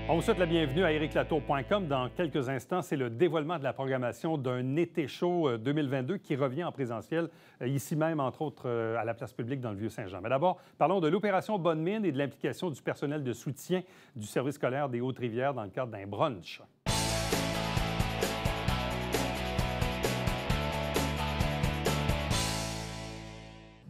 On vous souhaite la bienvenue à ericlatour.com. Dans quelques instants, c'est le dévoilement de la programmation d'un été chaud 2022 qui revient en présentiel, ici même, entre autres, à la place publique dans le Vieux-Saint-Jean. Mais d'abord, parlons de l'opération Bonne Mine et de l'implication du personnel de soutien du service scolaire des Hautes-Rivières dans le cadre d'un brunch.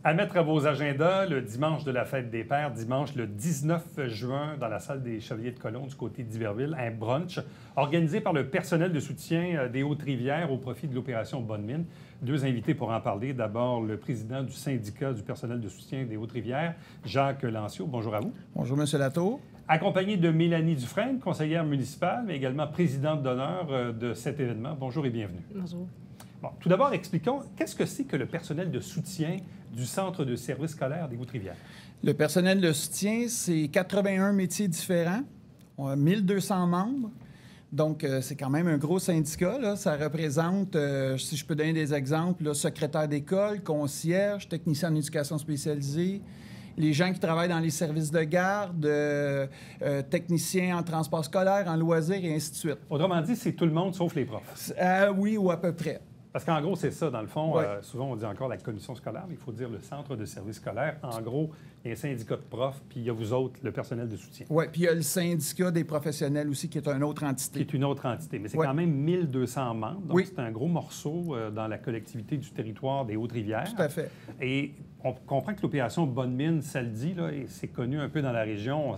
À mettre à vos agendas, le dimanche de la Fête des Pères, dimanche le 19 juin, dans la salle des Chevaliers de Colomb du côté d'Iberville, un brunch organisé par le personnel de soutien des Hautes-Rivières au profit de l'opération Bonne Mine. Deux invités pour en parler. D'abord, le président du syndicat du personnel de soutien des Hautes-Rivières, Jacques Lancio. Bonjour à vous. Bonjour, M. Latour. Accompagné de Mélanie Dufresne, conseillère municipale, mais également présidente d'honneur de cet événement. Bonjour et bienvenue. Bonjour. Bon, tout d'abord, expliquons, qu'est-ce que c'est que le personnel de soutien du Centre de service scolaire des Hautes-Rivières? Le personnel de soutien, c'est 81 métiers différents. On a 1200 membres. Donc, c'est quand même un gros syndicat, là. Ça représente, si je peux donner des exemples, là, secrétaire d'école, concierge, technicien en éducation spécialisée, les gens qui travaillent dans les services de garde, techniciens en transport scolaire, en loisirs et ainsi de suite. Autrement dit, c'est tout le monde sauf les profs. Oui, ou à peu près. Parce qu'en gros, c'est ça, dans le fond. Ouais. Souvent, on dit encore la commission scolaire, mais il faut dire le centre de service scolaire. En gros, il y a un syndicat de profs, puis il y a vous autres, le personnel de soutien. Oui, puis il y a le syndicat des professionnels aussi, qui est une autre Qui entité. est une autre entité. Mais c'est Ouais. quand même 1200 membres. Donc, Oui. c'est un gros morceau dans la collectivité du territoire des Hautes-Rivières. Tout à fait. Et on comprend que l'opération Bonne Mine, ça le dit, là, et c'est connu un peu dans la région.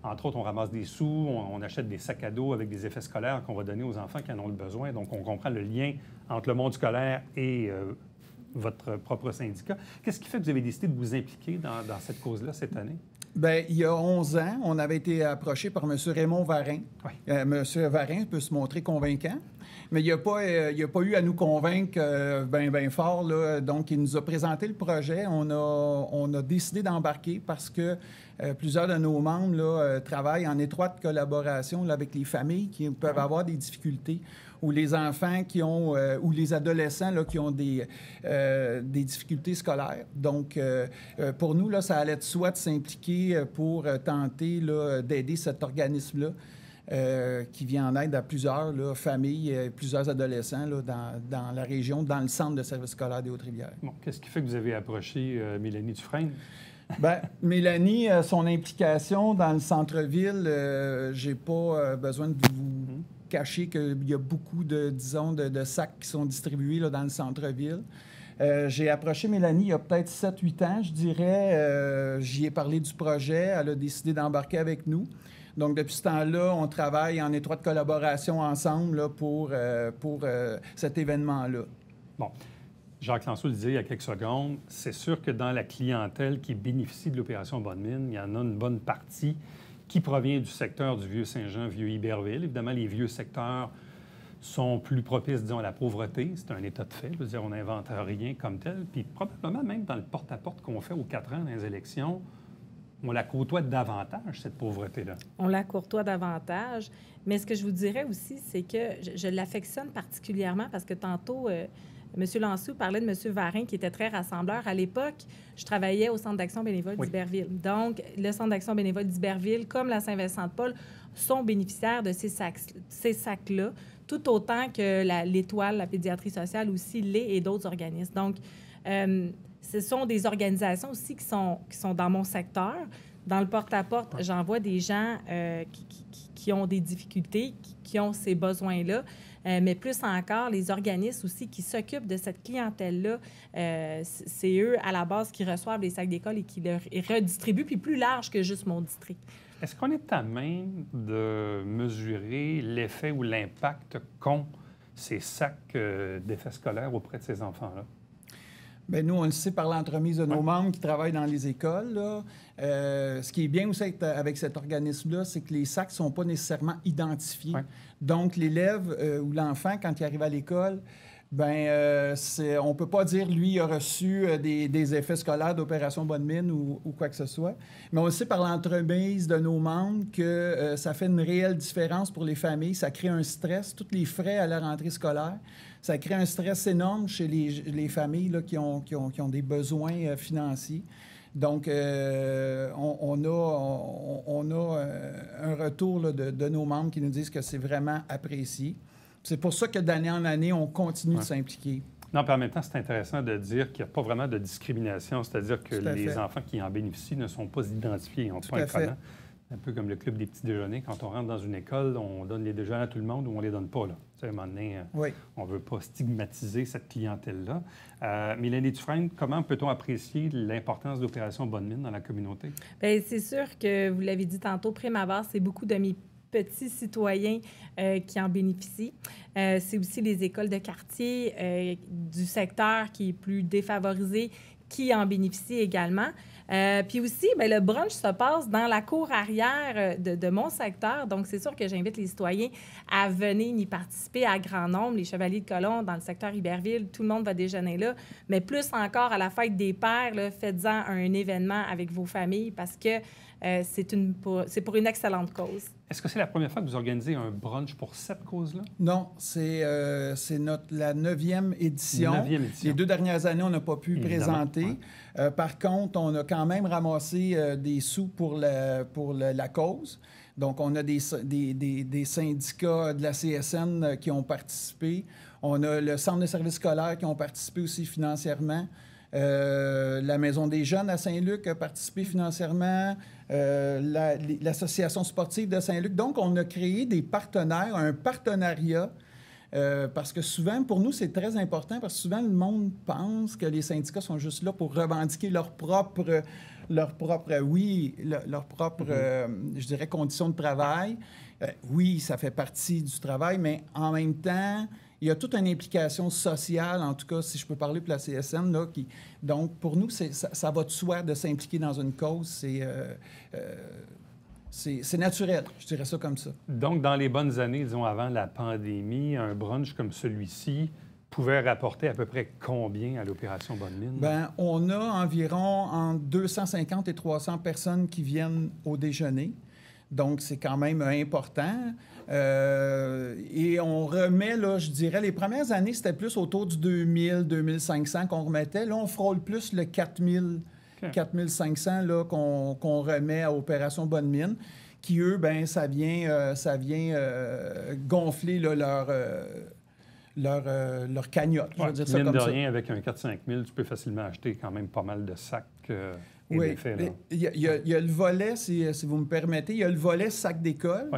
Entre autres, on ramasse des sous, on achète des sacs à dos avec des effets scolaires qu'on va donner aux enfants qui en ont le besoin. Donc, on comprend le lien entre le monde scolaire et votre propre syndicat. Qu'est-ce qui fait que vous avez décidé de vous impliquer dans cette cause-là cette année? Bien, il y a 11 ans, on avait été approché par M. Raymond Varin. Oui. M. Varin peut se montrer convaincant, mais il n'y a pas eu à nous convaincre bien fort, là. Donc, il nous a présenté le projet. On a décidé d'embarquer parce que plusieurs de nos membres là, travaillent en étroite collaboration là, avec les familles qui peuvent avoir des difficultés ou les enfants qui ont, ou les adolescents là, qui ont des difficultés scolaires. Donc, pour nous, là, ça allait de soi de s'impliquer pour tenter là, d'aider cet organisme-là qui vient en aide à plusieurs là, familles, plusieurs adolescents là, dans la région, dans le centre de service scolaire des Hautes-Rivières. Bon, qu'est-ce qui fait que vous avez approché Mélanie Dufresne? Bien, Mélanie, son implication dans le centre-ville, j'ai pas besoin de vous cacher qu'il y a beaucoup de, disons, de sacs qui sont distribués là, dans le centre-ville. J'ai approché Mélanie il y a peut-être 7-8 ans, je dirais. J'y ai parlé du projet. Elle a décidé d'embarquer avec nous. Donc, depuis ce temps-là, on travaille en étroite collaboration ensemble là, pour cet événement-là. Bon. Jacques Lanceau le disait il y a quelques secondes, c'est sûr que dans la clientèle qui bénéficie de l'opération Bonne Mine, il y en a une bonne partie qui provient du secteur du Vieux-Saint-Jean, Vieux-Iberville. Évidemment, les vieux secteurs sont plus propices, disons, à la pauvreté. C'est un état de fait. Je veux dire, on n'invente rien comme tel. Puis probablement, même dans le porte-à-porte qu'on fait aux 4 ans dans les élections, on la côtoie davantage, cette pauvreté-là. On la courtoie davantage. Mais ce que je vous dirais aussi, c'est que je l'affectionne particulièrement parce que tantôt, M. Lanceau parlait de M. Varin, qui était très rassembleur. À l'époque, je travaillais au Centre d'action bénévole d'Iberville. Donc, le Centre d'action bénévole d'Iberville, comme la Saint-Vincent-de-Paul, sont bénéficiaires de ces sacs-là, tout autant que l'Étoile, la pédiatrie sociale aussi l'est et d'autres organismes. Donc, ce sont des organisations aussi qui sont dans mon secteur. Dans le porte-à-porte, j'en vois des gens qui ont des difficultés, qui ont ces besoins-là. Mais plus encore, les organismes aussi qui s'occupent de cette clientèle-là, c'est eux, à la base, qui reçoivent les sacs d'école et qui les redistribuent, puis plus large que juste mon district. Est-ce qu'on est à même de mesurer l'effet ou l'impact qu'ont ces sacs d'effets scolaires auprès de ces enfants-là? Bien, nous, on le sait par l'entremise de nos membres qui travaillent dans les écoles, là. Ce qui est bien aussi avec cet organisme-là, c'est que les sacs ne sont pas nécessairement identifiés. Ouais. Donc, l'élève ou l'enfant, quand il arrive à l'école, bien, on ne peut pas dire, lui, il a reçu des effets scolaires d'Opération Bonne Mine ou quoi que ce soit. Mais on le sait par l'entremise de nos membres que ça fait une réelle différence pour les familles. Ça crée un stress. Tous les frais à la rentrée scolaire, ça crée un stress énorme chez les familles là, qui ont des besoins financiers. Donc, on a un retour là, de nos membres qui nous disent que c'est vraiment apprécié. C'est pour ça que d'année en année, on continue de s'impliquer. Non, puis en même temps, c'est intéressant de dire qu'il n'y a pas vraiment de discrimination, c'est-à-dire que les enfants qui en bénéficient ne sont pas identifiés, ils n'ont pas un collant. Un peu comme le club des petits déjeuners. Quand on rentre dans une école, on donne les déjeuners à tout le monde ou on ne les donne pas. Là. À un moment donné, on ne veut pas stigmatiser cette clientèle-là. Mélanie Dufresne, comment peut-on apprécier l'importance d'Opération Bonne Mine dans la communauté? Bien, c'est sûr que, vous l'avez dit tantôt, Prime Abord, c'est beaucoup de mes petits citoyens qui en bénéficient. C'est aussi les écoles de quartier du secteur qui est plus défavorisé qui en bénéficient également. Puis aussi, bien, le brunch se passe dans la cour arrière de mon secteur. Donc, c'est sûr que j'invite les citoyens à venir y participer à grand nombre. Les Chevaliers de Colomb, dans le secteur Iberville, tout le monde va déjeuner là. Mais plus encore, à la fête des pères, là, faites-en un événement avec vos familles parce que c'est pour une excellente cause. Est-ce que c'est la première fois que vous organisez un brunch pour cette cause-là? Non, c'est la 9e édition. 9e édition. Les 2 dernières années, on n'a pas pu présenter. Ouais. Par contre, on a quand même ramassé des sous pour la cause. Donc, on a des syndicats de la CSN qui ont participé. On a le Centre de services scolaires qui ont participé aussi financièrement. La Maison des jeunes à Saint-Luc a participé financièrement, l'Association sportive de Saint-Luc. Donc, on a créé des partenaires, un partenariat, parce que souvent, pour nous, c'est très important, parce que souvent, le monde pense que les syndicats sont juste là pour revendiquer leurs propres je dirais, conditions de travail. Oui, ça fait partie du travail, mais en même temps, il y a toute une implication sociale, en tout cas, si je peux parler pour la CSN, là, donc, pour nous, ça va de soi de s'impliquer dans une cause. C'est naturel, je dirais ça comme ça. Donc, dans les bonnes années, disons, avant la pandémie, un brunch comme celui-ci pouvait rapporter à peu près combien à l'Opération Bonne Mine? Bien, on a environ entre 250 et 300 personnes qui viennent au déjeuner. Donc, c'est quand même important. Et on remet, là, je dirais, les premières années, c'était plus autour du 2000, 2500 qu'on remettait. Là, on frôle plus le 4000, 4500 là, qu'on remet à Opération Bonne Mine, qui, eux, bien, ça vient gonfler là, leur cagnotte. Je veux dire ça comme ça. Mine de rien, avec un 4-5 000, tu peux facilement acheter quand même pas mal de sacs. Oui, il y a le volet, si vous me permettez, il y a le volet sac d'école,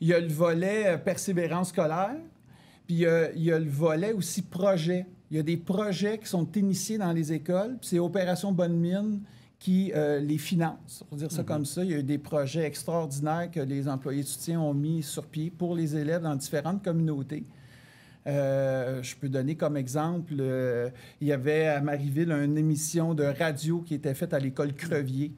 il y a le volet persévérance scolaire, puis il y a le volet aussi projet. Il y a des projets qui sont initiés dans les écoles, puis c'est Opération Bonne Mine qui les finance, pour dire ça comme ça. Il y a eu des projets extraordinaires que les employés de soutien ont mis sur pied pour les élèves dans différentes communautés. Je peux donner comme exemple, il y avait à Marieville une émission de radio qui était faite à l'école Crevier.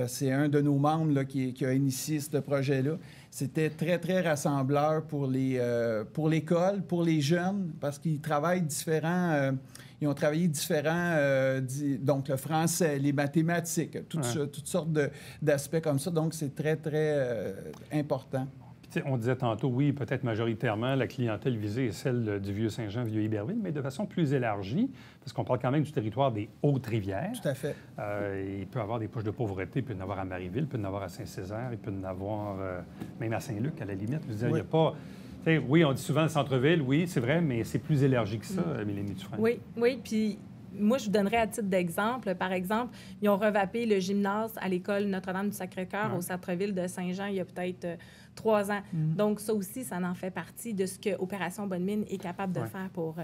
C'est un de nos membres là, qui a initié ce projet-là. C'était très, très rassembleur pour l'école, pour les jeunes, parce qu'ils travaillent différents... ils ont travaillé différents... donc, le français, les mathématiques, toutes sortes d'aspects comme ça. Donc, c'est très, très important. On disait tantôt, oui, peut-être majoritairement, la clientèle visée est celle du Vieux-Saint-Jean, Vieux-Iberville, mais de façon plus élargie, parce qu'on parle quand même du territoire des Hautes-Rivières. Tout à fait. Il peut y avoir des poches de pauvreté, il peut y en avoir à Marieville, il peut y en avoir à Saint-Césaire, il peut y en avoir même à Saint-Luc, à la limite. Je veux dire, il n'y a pas... Oui, on dit souvent le centre-ville, oui, c'est vrai, mais c'est plus élargi que ça, Mélanie Dufresne. Oui, puis... Moi, je vous donnerais à titre d'exemple, par exemple, ils ont revapé le gymnase à l'école Notre-Dame du Sacré-Cœur au centre-ville de Saint-Jean il y a peut-être 3 ans. Donc, ça aussi, ça en fait partie de ce que Opération Bonne Mine est capable de faire pour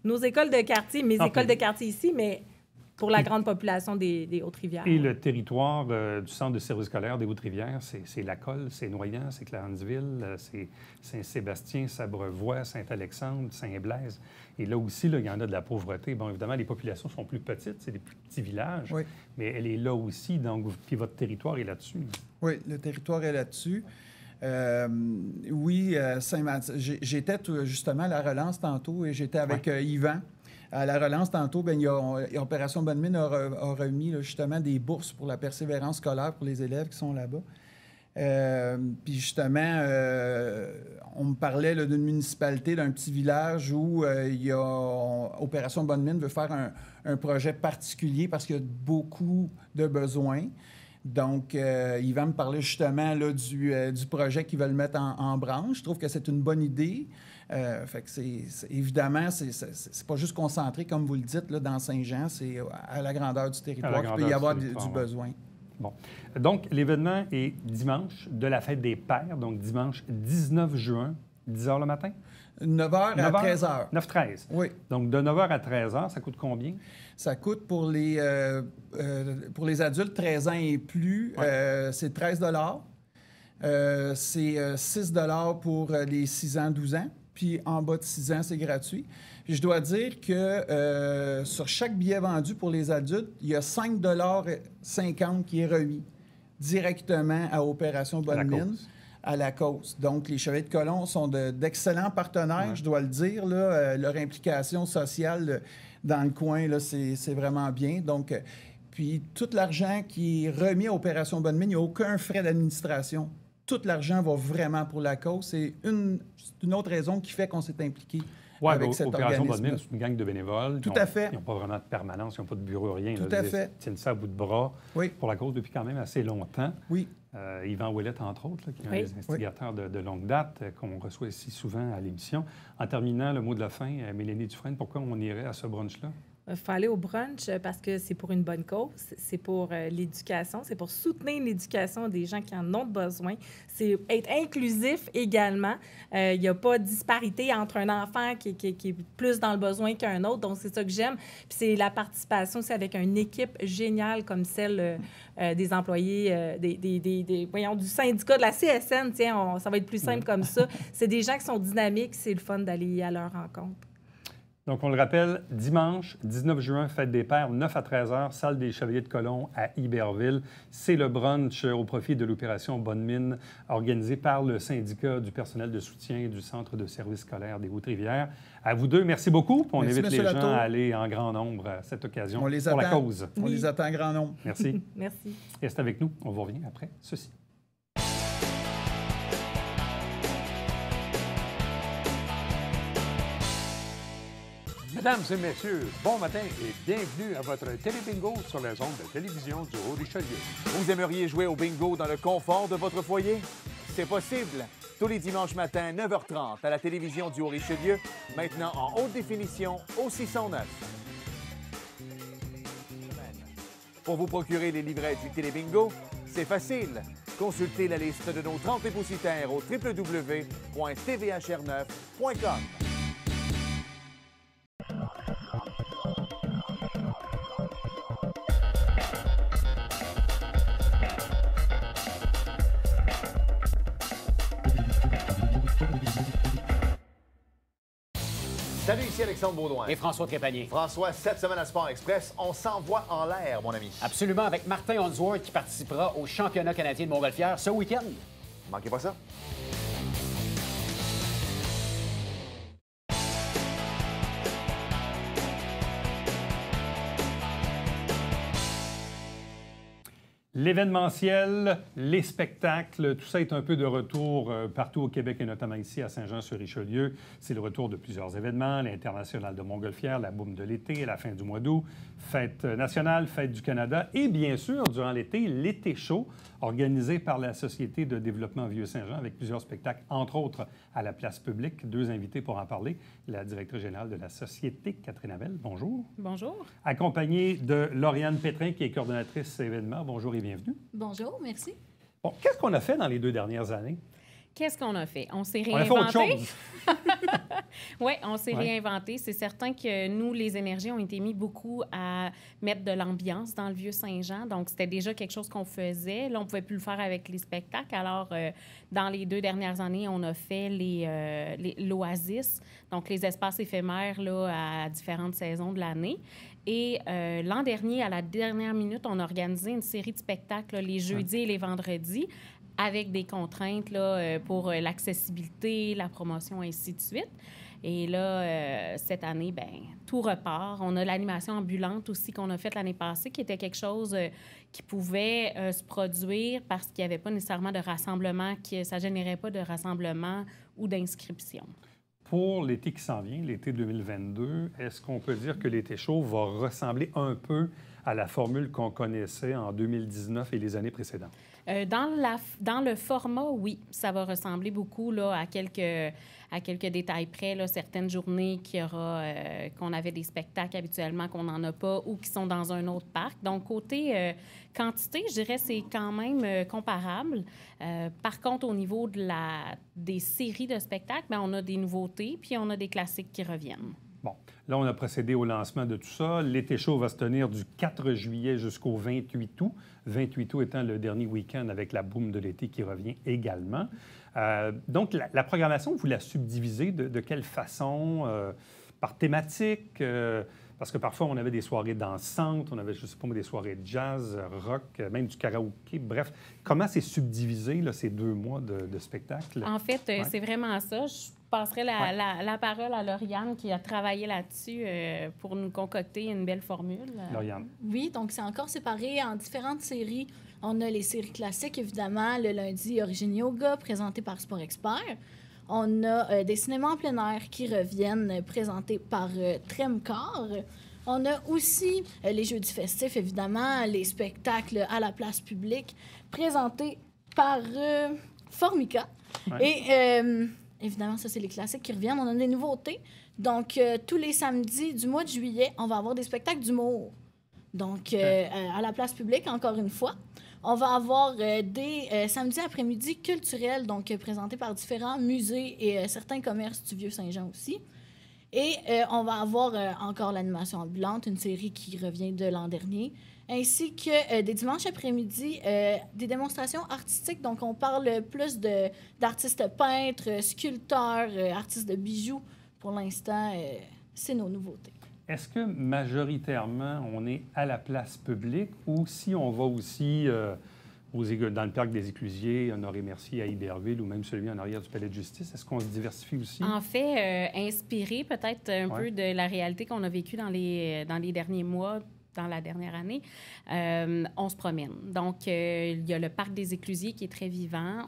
nos écoles de quartier, écoles de quartier ici, mais pour la grande population des Hautes-Rivières. Et le territoire du centre de service scolaire des Hautes-Rivières, c'est Lacolle, c'est Noyant, c'est Clarenceville, c'est Saint-Sébastien, Sabrevois, Saint-Alexandre, Saint-Blaise. Et là aussi, il y en a de la pauvreté. Bon, évidemment, les populations sont plus petites, c'est des plus petits villages, mais elle est là aussi, donc, puis votre territoire est là-dessus. Oui, le territoire est là-dessus. J'étais justement à la relance tantôt et j'étais avec Yvan. À la relance, tantôt, bien, Opération Bonne Mine a remis là, justement des bourses pour la persévérance scolaire pour les élèves qui sont là-bas. Puis justement, on me parlait d'une municipalité, d'un petit village où Opération Bonne Mine veut faire un projet particulier parce qu'il y a beaucoup de besoins. Donc, Yvan me parlait justement là, du projet qu'ils veulent mettre en branche. Je trouve que c'est une bonne idée. Fait que évidemment, c'est pas juste concentré, comme vous le dites, là, dans Saint-Jean, c'est à la grandeur du territoire qu'il peut y avoir du besoin. Bon. Donc, l'événement est dimanche de la fête des Pères, donc dimanche 19 juin, 10 h le matin? 9 h à 13 h. 9-13. Oui. Donc, de 9 h à 13 h, ça coûte combien? Ça coûte pour les adultes 13 ans et plus, c'est 13 $. C'est 6 $ pour les 6 ans, 12 ans. Puis en bas de 6 ans, c'est gratuit. Puis je dois dire que sur chaque billet vendu pour les adultes, il y a 5,50 $ qui est remis directement à Opération Bonne Mine, à la cause. Donc, les Chevaliers de Colomb sont d'excellents partenaires, je dois le dire. Là, leur implication sociale dans le coin, là, c'est vraiment bien. Donc, puis tout l'argent qui est remis à Opération Bonne Mine, il n'y a aucun frais d'administration. Tout l'argent va vraiment pour la cause. C'est une autre raison qui fait qu'on s'est impliqué avec cet Opération organisme. Bonne Mine, c'est une gang de bénévoles. Tout à fait. Ils n'ont pas vraiment de permanence, ils n'ont pas de bureau, rien. Tout à fait. Ils tiennent ça à bout de bras pour la cause depuis quand même assez longtemps. Oui. Yvan Ouellette, entre autres, là, qui est un des instigateurs de longue date, qu'on reçoit ici souvent à l'émission. En terminant, le mot de la fin, Mélanie Dufresne, pourquoi on irait à ce brunch-là? Il faut aller au brunch parce que c'est pour une bonne cause, c'est pour l'éducation, c'est pour soutenir l'éducation des gens qui en ont besoin. C'est être inclusif également. Il n'y a pas de disparité entre un enfant qui est plus dans le besoin qu'un autre, donc c'est ça que j'aime. Puis c'est la participation aussi avec une équipe géniale comme celle des employés du syndicat de la CSN. Tiens, ça va être plus simple comme ça. C'est des gens qui sont dynamiques, c'est le fun d'aller à leur rencontre. Donc, on le rappelle, dimanche 19 juin, fête des Pères, 9 à 13 h, salle des Chevaliers de Colomb à Iberville. C'est le brunch au profit de l'opération Bonne Mine, organisée par le syndicat du personnel de soutien du Centre de services scolaires des Hautes-Rivières. À vous deux, merci beaucoup. On invite les gens à aller en grand nombre à cette occasion pour la cause. On les attend en grand nombre. Merci. Merci. Restez avec nous. On vous revient après ceci. Mesdames et messieurs, bon matin et bienvenue à votre télébingo sur les ondes de télévision du Haut-Richelieu. Vous aimeriez jouer au bingo dans le confort de votre foyer? C'est possible. Tous les dimanches matins, 9h30, à la télévision du Haut-Richelieu, maintenant en haute définition au 609. Pour vous procurer les livrets du télébingo, c'est facile. Consultez la liste de nos 30 dépositaires au www.tvhr9.com. Salut, ici Alexandre Baudouin. Et François Trépanier. François, cette semaine à Sport Express, on s'envoie en l'air, mon ami. Absolument, avec Martin Onsworth qui participera au championnat canadien de Montgolfière ce week-end. Manquez pas ça. L'événementiel, les spectacles, tout ça est un peu de retour partout au Québec et notamment ici à Saint-Jean-sur-Richelieu. C'est le retour de plusieurs événements, l'International de Montgolfière, la boum de l'été, la fin du mois d'août, Fête nationale, Fête du Canada et bien sûr, durant l'été, l'été chaud organisé par la Société de développement Vieux-Saint-Jean avec plusieurs spectacles, entre autres à la place publique. Deux invités pour en parler. La directrice générale de la Société, Catherine Hamel. Bonjour. Bonjour. Accompagnée de Lauriane Pétrin, qui est coordonnatrice événements. Bonjour et bienvenue. Bonjour, merci. Bon, qu'est-ce qu'on a fait dans les 2 dernières années? Qu'est-ce qu'on a fait? On s'est réinventé. On a fait autre chose. Oui, on s'est réinventé. C'est certain que nous, les énergies ont été mis beaucoup à mettre de l'ambiance dans le Vieux-Saint-Jean. Donc, c'était déjà quelque chose qu'on faisait. Là, on ne pouvait plus le faire avec les spectacles. Alors, dans les 2 dernières années, on a fait l'Oasis, donc les espaces éphémères là, à différentes saisons de l'année. Et l'an dernier, à la dernière minute, on a organisé une série de spectacles là, les jeudis et les vendredis avec des contraintes là, pour l'accessibilité, la promotion, ainsi de suite. Et là, cette année, bien, tout repart. On a l'animation ambulante aussi qu'on a faite l'année passée, qui était quelque chose qui pouvait se produire parce qu'il n'y avait pas nécessairement de rassemblement, ça ne générait pas de rassemblement ou d'inscription. Pour l'été qui s'en vient, l'été 2022, est-ce qu'on peut dire que l'été chaud va ressembler un peu à la formule qu'on connaissait en 2019 et les années précédentes? Dans le format, oui, ça va ressembler beaucoup là, à quelques détails près. Là, certaines journées qu'on avait des spectacles habituellement qu'on n'en a pas ou qui sont dans un autre parc. Donc, côté quantité, je dirais c'est quand même comparable. Par contre, au niveau des séries de spectacles, bien, on a des nouveautés puis on a des classiques qui reviennent. Bon, là, on a procédé au lancement de tout ça. L'été chaud va se tenir du 4 juillet jusqu'au 28 août. 28 août étant le dernier week-end avec la boum de l'été qui revient également. Donc, la programmation, vous la subdivisez de quelle façon? Par thématique? Parce que parfois, on avait des soirées dansantes, on avait, je ne sais pas, des soirées de jazz, rock, même du karaoké. Bref, comment c'est subdivisé, là, ces 2 mois de spectacle? En fait, c'est vraiment ça. Je passerai la parole à Lauriane qui a travaillé là-dessus pour nous concocter une belle formule. Lauriane. Oui, donc c'est encore séparé en différentes séries. On a les séries classiques, évidemment, le lundi Origine Yoga, présenté par Sport Expert. On a des cinémas en plein air qui reviennent, présentés par Tremcar. On a aussi les jeudis festifs, évidemment, les spectacles à la place publique, présentés par Formica. Ouais. Et évidemment, ça, c'est les classiques qui reviennent. On a des nouveautés. Donc, tous les samedis du mois de juillet, on va avoir des spectacles d'humour. Donc, à la place publique, encore une fois. On va avoir des samedis après-midi culturels, donc présentés par différents musées et certains commerces du Vieux-Saint-Jean aussi. Et on va avoir encore l'animation ambulante, une série qui revient de l'an dernier, ainsi que des dimanches après-midi, des démonstrations artistiques. Donc, on parle plus d'artistes peintres, sculpteurs, artistes de bijoux. Pour l'instant, c'est nos nouveautés. Est-ce que majoritairement, on est à la place publique ou si on va aussi dans le parc des Éclusiers, Honoré-Mercier à Iberville ou même celui en arrière du Palais de justice, est-ce qu'on se diversifie aussi? En fait, inspiré peut-être un peu de la réalité qu'on a vécue dans les derniers mois, dans la dernière année, on se promène. Donc, il y a le parc des Éclusiers qui est très vivant.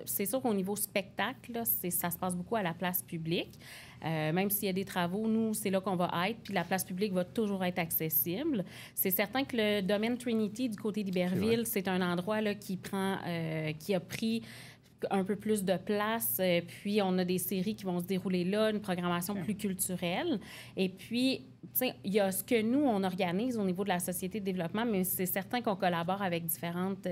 C'est sûr qu'au niveau spectacle, là, ça se passe beaucoup à la place publique. Même s'il y a des travaux, nous, c'est là qu'on va être, puis la place publique va toujours être accessible. C'est certain que le domaine Trinity du côté d'Iberville, c'est un endroit là, qui a pris un peu plus de place. Puis, on a des séries qui vont se dérouler là, une programmation plus culturelle. Et puis, tu sais, il y a ce que nous, on organise au niveau de la Société de développement, mais c'est certain qu'on collabore avec différentes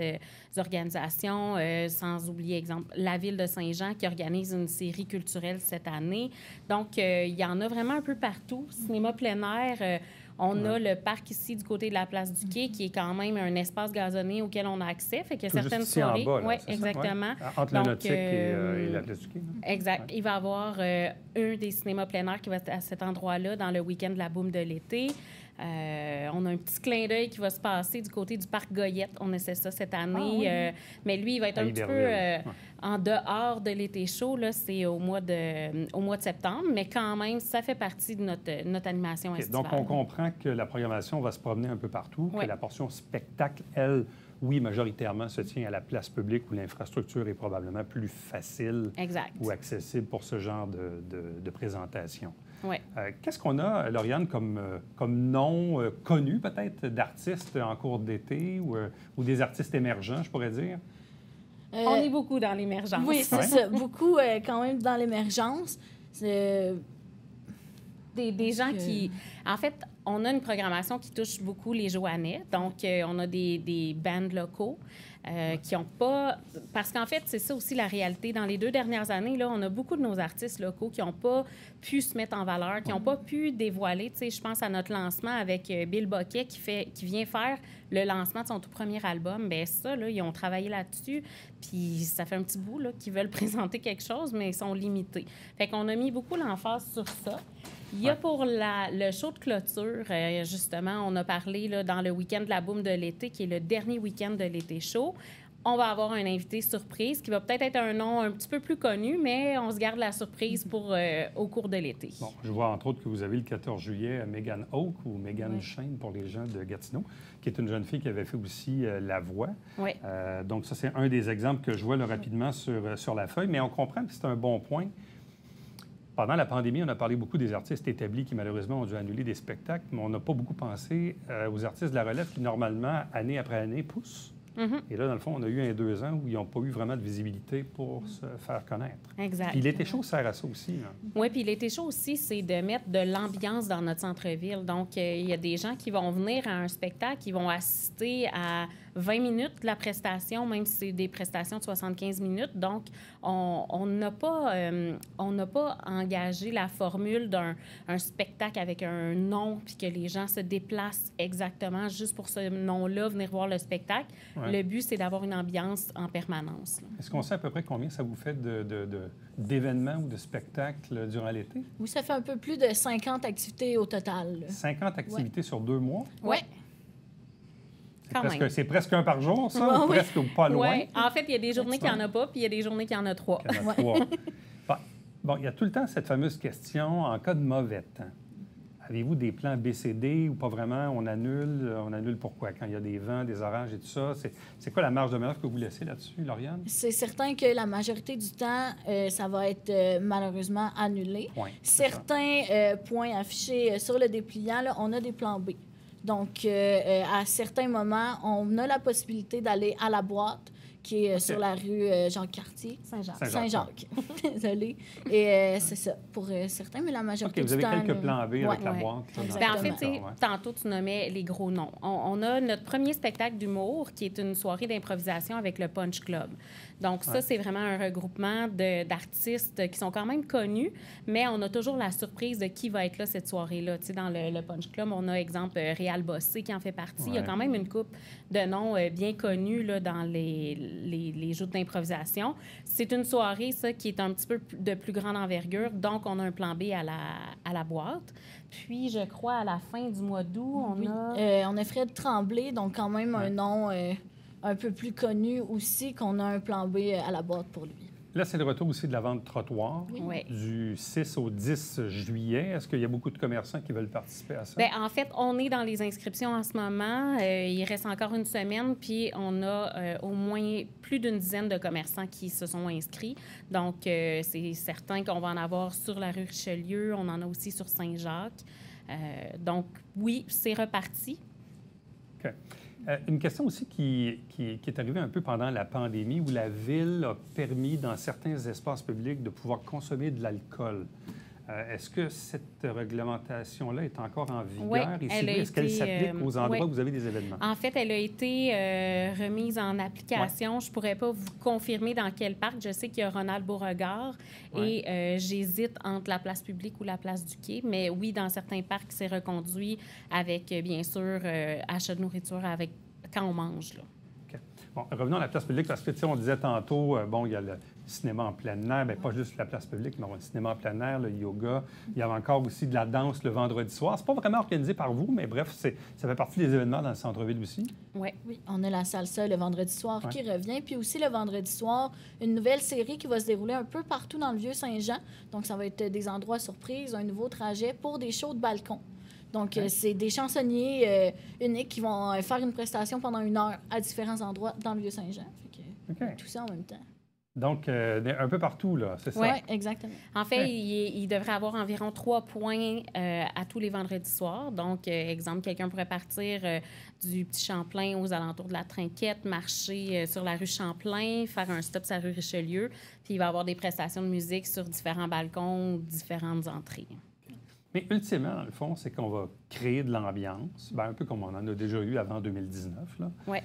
organisations, sans oublier, exemple, la Ville de Saint-Jean qui organise une série culturelle cette année. Donc, il y en a vraiment un peu partout. Cinéma plein air, on a le parc ici du côté de la place du Quai qui est quand même un espace gazonné auquel on a accès. Fait qu'il y a certaines soirées. Oui, exactement. Entre le Nautique et la place du Quai. Exact. Ouais. Il va y avoir un des cinémas plein air qui va être à cet endroit-là dans le week-end de la boum de l'été. On a un petit clin d'œil qui va se passer du côté du parc Goyette. On essaie ça cette année. Mais lui, il va être un petit peu en dehors de l'été chaud. Là, c'est au mois de septembre. Mais quand même, ça fait partie de notre animation estivale. Donc, on comprend que la programmation va se promener un peu partout, que la portion spectacle, elle, oui, majoritairement, se tient à la place publique où l'infrastructure est probablement plus facile ou accessible pour ce genre de présentation. Oui. Qu'est-ce qu'on a, Lauriane, comme nom connu peut-être d'artistes en cours d'été ou des artistes émergents, je pourrais dire? On est beaucoup dans l'émergence. Oui, c'est ça. Beaucoup quand même dans l'émergence. Des gens qui... En fait, on a une programmation qui touche beaucoup les Joannais. Donc, on a des bands locaux. qui n'ont pas... Parce qu'en fait, c'est ça aussi la réalité. Dans les 2 dernières années, là, on a beaucoup de nos artistes locaux qui n'ont pas pu se mettre en valeur, qui n'ont pas pu dévoiler. Tu sais, je pense à notre lancement avec Bill Boquet qui vient faire le lancement de son tout premier album. Bien, ça, là, ils ont travaillé là-dessus, puis ça fait un petit bout là, qu'ils veulent présenter quelque chose, mais ils sont limités. Fait qu'on a mis beaucoup l'emphase sur ça. Il y a pour le show de clôture, justement, on a parlé là, dans le week-end de la boum de l'été, qui est le dernier week-end de l'été chaud. On va avoir un invité surprise qui va peut-être être un nom un petit peu plus connu, mais on se garde la surprise pour au cours de l'été. Bon, je vois entre autres que vous avez le 14 juillet Megan Oak ou Megan Shane pour les gens de Gatineau, qui est une jeune fille qui avait fait aussi La Voix. Oui. Donc ça, c'est un des exemples que je vois là, rapidement sur la feuille, mais on comprend que c'est un bon point. Pendant la pandémie, on a parlé beaucoup des artistes établis qui, malheureusement, ont dû annuler des spectacles, mais on n'a pas beaucoup pensé aux artistes de la relève qui, normalement, année après année, poussent. Et là, dans le fond, on a eu 2 ans où ils n'ont pas eu vraiment de visibilité pour se faire connaître. Exact. Puis l'été chaud sert à ça aussi. Oui, puis l'été chaud aussi, c'est de mettre de l'ambiance dans notre centre-ville. Donc, il y a des gens qui vont venir à un spectacle, qui vont assister à 20 minutes de la prestation, même si c'est des prestations de 75 minutes. Donc, on n'a pas engagé la formule d'un spectacle avec un nom, puis que les gens se déplacent exactement juste pour ce nom-là, venir voir le spectacle. Ouais. Le but, c'est d'avoir une ambiance en permanence. Est-ce qu'on sait à peu près combien ça vous fait d'événements ou de spectacles durant l'été? Oui, ça fait un peu plus de 50 activités au total. 50 activités sur 2 mois? Oui. C'est presque un par jour, ça? Ou presque ou pas loin? Oui. En fait, il y a des journées qu'il n'y en a pas, puis il y a des journées qu'il y en a 3. Bon, il y a tout le temps cette fameuse question, en cas de mauvais temps, avez-vous des plans BCD ou pas vraiment? On annule pourquoi? Quand il y a des vents, des orages et tout ça. C'est quoi la marge de manœuvre que vous laissez là-dessus, Lauriane? C'est certain que la majorité du temps, ça va être malheureusement annulé. Certains points affichés sur le dépliant, là, on a des plans B. Donc, à certains moments, on a la possibilité d'aller à la boîte, qui est sur la rue Jacques-Cartier. Saint-Jacques. Désolée. Et c'est ça, pour certains, mais la majorité du temps... Vous avez quelques plans B avec la boîte. En fait, tantôt, tu nommais les gros noms. On a notre premier spectacle d'humour, qui est une soirée d'improvisation avec le Punch Club. Donc, ça, c'est vraiment un regroupement d'artistes qui sont quand même connus, mais on a toujours la surprise de qui va être là cette soirée-là. Tu sais, dans le Punch Club, on a, exemple, Réal Bossé qui en fait partie. Il y a quand même une couple de noms bien connus là, dans les jeux d'improvisation. C'est une soirée, ça, qui est un petit peu de plus grande envergure, donc on a un plan B à la boîte. Puis, je crois, à la fin du mois d'août, on a Fred Tremblay, donc quand même un nom un peu plus connu aussi, qu'on a un plan B à la boîte pour lui. Là, c'est le retour aussi de la vente trottoir Oui. du 6 au 10 juillet. Est-ce qu'il y a beaucoup de commerçants qui veulent participer à ça? Bien, en fait, on est dans les inscriptions en ce moment. Il reste encore une semaine, puis on a au moins plus d'une dizaine de commerçants qui se sont inscrits. Donc, c'est certain qu'on va en avoir sur la rue Richelieu. On en a aussi sur Saint-Jacques. Donc, oui, c'est reparti. OK. Une question aussi qui est arrivée un peu pendant la pandémie, où la Ville a permis, dans certains espaces publics, de pouvoir consommer de l'alcool. Est-ce que cette réglementation-là est encore en vigueur? Oui, est-ce qu'elle s'applique aux endroits où vous avez des événements? En fait, elle a été remise en application. Je ne pourrais pas vous confirmer dans quel parc. Je sais qu'il y a Ronald Beauregard et j'hésite entre la place publique ou la place du Quai. Mais oui, dans certains parcs, c'est reconduit avec, bien sûr, achat de nourriture quand on mange. Là. OK. Bon, revenons à la place publique, parce que, tu sais, on disait tantôt, il y a le cinéma en plein air, bien, pas juste la place publique, mais le cinéma en plein air, le yoga. Il y avait encore aussi de la danse le vendredi soir. C'est pas vraiment organisé par vous, mais bref, ça fait partie des événements dans le centre-ville aussi. Oui, on a la salsa le vendredi soir qui revient. Puis aussi, le vendredi soir, une nouvelle série qui va se dérouler un peu partout dans le Vieux-Saint-Jean. Donc, ça va être des endroits surprises, un nouveau trajet pour des shows de balcon. Donc, c'est des chansonniers uniques qui vont faire une prestation pendant 1 heure à différents endroits dans le Vieux-Saint-Jean. Tout ça en même temps. Donc, un peu partout, là, c'est ça? Oui, exactement. En fait, il devrait avoir environ 3 points à tous les vendredis soirs. Donc, exemple, quelqu'un pourrait partir du Petit Champlain aux alentours de la Trinquette, marcher sur la rue Champlain, faire un stop sur la rue Richelieu, puis il va y avoir des prestations de musique sur différents balcons, différentes entrées. Mais ultimement, dans le fond, c'est qu'on va créer de l'ambiance, un peu comme on en a déjà eu avant 2019. Oui.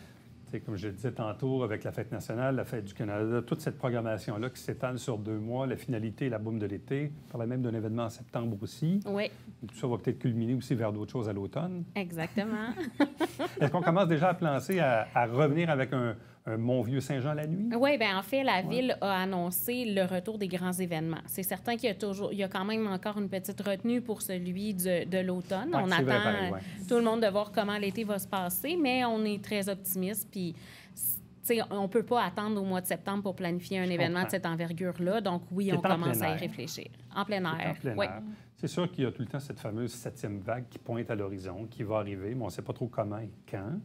Comme je le disais tantôt, avec la Fête nationale, la Fête du Canada, toute cette programmation-là qui s'étale sur 2 mois, la finalité, la boum de l'été. On parlait même d'un événement en septembre aussi. Oui. Tout ça va peut-être culminer aussi vers d'autres choses à l'automne. Exactement. Est-ce qu'on commence déjà à penser à revenir avec un Mont-Vieux-Saint-Jean la nuit? Oui, bien en fait, la Ville a annoncé le retour des grands événements. C'est certain qu'il y a quand même encore une petite retenue pour celui de l'automne. Ouais, on c'est attend vrai, pareil, tout le monde de voir comment l'été va se passer, mais on est très optimiste. Puis, on ne peut pas attendre au mois de septembre pour planifier un événement de cette envergure-là. Donc, oui, on commence à y réfléchir. En plein air. En plein air. C'est sûr qu'il y a tout le temps cette fameuse 7e vague qui pointe à l'horizon, qui va arriver, mais on ne sait pas trop comment et quand.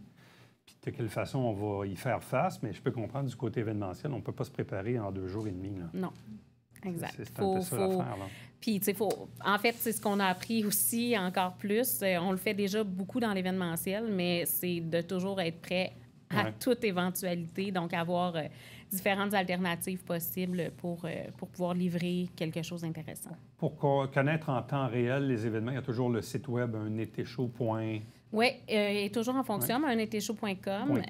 De quelle façon on va y faire face, mais je peux comprendre du côté événementiel, on ne peut pas se préparer en 2 jours et demi. Là. Non, exact. C'est un peu ça l'affaire. Puis, en fait, c'est ce qu'on a appris aussi encore plus. On le fait déjà beaucoup dans l'événementiel, mais c'est de toujours être prêt à toute éventualité, donc avoir différentes alternatives possibles pour pouvoir livrer quelque chose d'intéressant. Pour connaître en temps réel les événements, il y a toujours le site web unetéchaud.com. Oui, il est toujours en fonction, unetéchaud.com.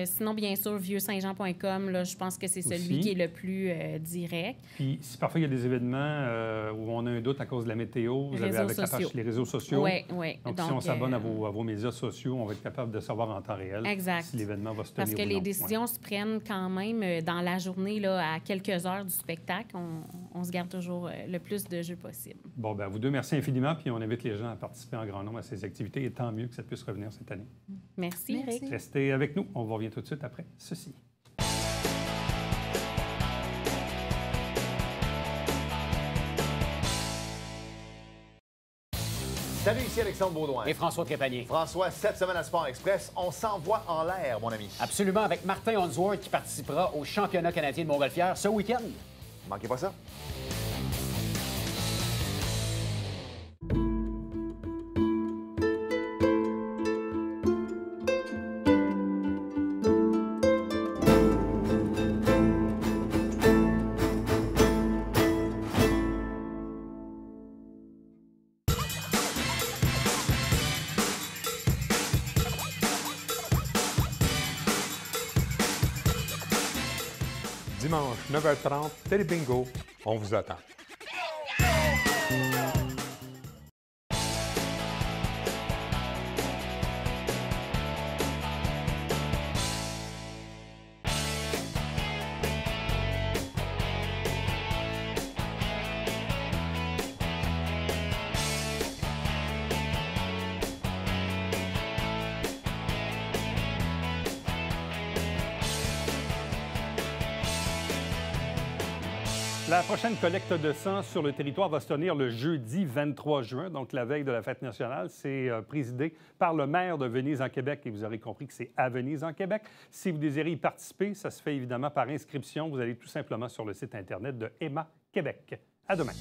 Sinon, bien sûr, vieuxsaintjean.com, là, je pense que c'est celui qui est le plus direct. Puis, si parfois il y a des événements où on a un doute à cause de la météo, vous avez avec la page les réseaux sociaux. Oui. Donc, si on s'abonne à vos médias sociaux, on va être capable de savoir en temps réel si l'événement va se tenir. Parce que les décisions se prennent quand même dans la journée, là, à quelques heures du spectacle. On se garde toujours le plus de jeux possible. Bon, bien, vous deux, merci infiniment. Puis, on invite les gens à participer en grand nombre à ces activités. Et tant mieux que ça puisse revenir cette année. Merci, Eric. Restez avec nous. On vous revient tout de suite après ceci. Salut, ici Alexandre Baudouin. Et François Trépanier. François, cette semaine à Sport Express, on s'envoie en l'air, mon ami. Absolument, avec Martin Onsworth qui participera au championnat canadien de montgolfière ce week-end. Manquez pas ça. Dimanche, 9h30, Télébingo, on vous attend. La prochaine collecte de sang sur le territoire va se tenir le jeudi 23 juin, donc la veille de la Fête nationale. C'est présidé par le maire de Venise en Québec et vous aurez compris que c'est à Venise en Québec. Si vous désirez y participer, ça se fait évidemment par inscription. Vous allez tout simplement sur le site Internet de Emma Québec. À demain.